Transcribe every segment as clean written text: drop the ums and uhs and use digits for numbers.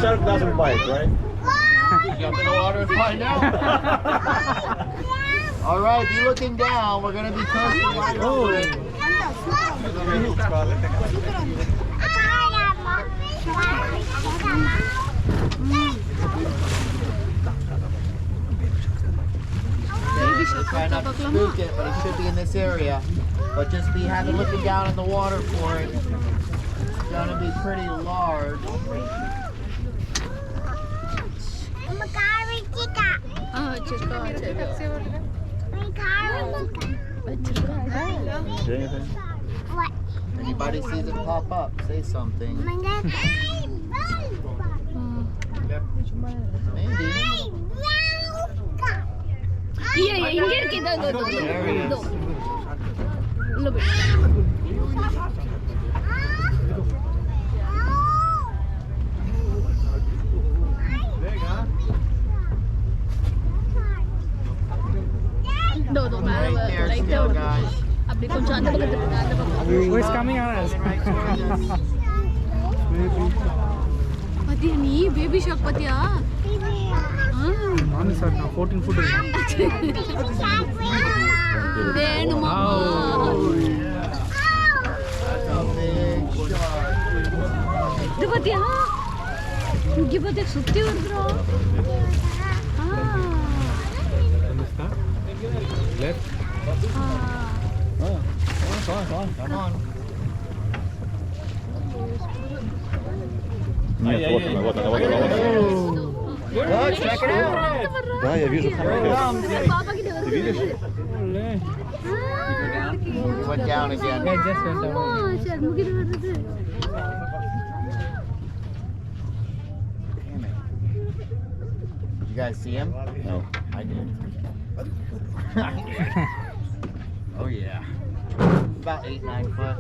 shark doesn't bite, right? Jump in the water and find out. All right, be looking down. We're gonna be testing right over. Try not to spook it, but it should be in this area. But just be looking down in the water for it. It's gonna be pretty large. What? Anybody sees it pop up, say something. Maybe. Iya, inggir kita tuh. Lebih. Right there still, guys. Who is coming on us? Pati ni baby shark pati ah. Mom is 14 foot. Then mama. That's a big shark. Itu pati ah. Mugi pati sutti bro. Left. Oh, come on. Come on. Нет, вот она. Look, check it out. Да, я вижу Hammerhead. Ты видишь? It went down again. Yeah, just went down. Damn it. You guys see him? No. I did. Oh yeah. About 8-9 foot.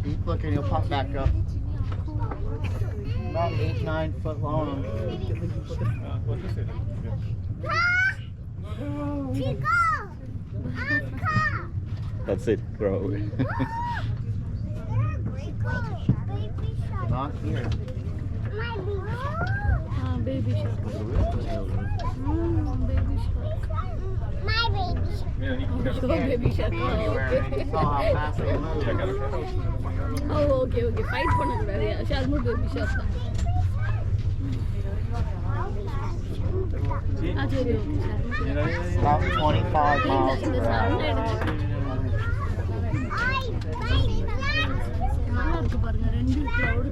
Keep looking, he'll pop back up. About 8-9 foot long. That's it. Throw away. Not here. Baby shark. Baby shark. Show baby shark. Anywhere. You saw how fast they move. Oh, okay. Fight பண்ண கூடாது. ஷார்மு baby shark. About 25 miles per hour. நல்லா இருக்கு பாருங்க ரெண்டு crowd.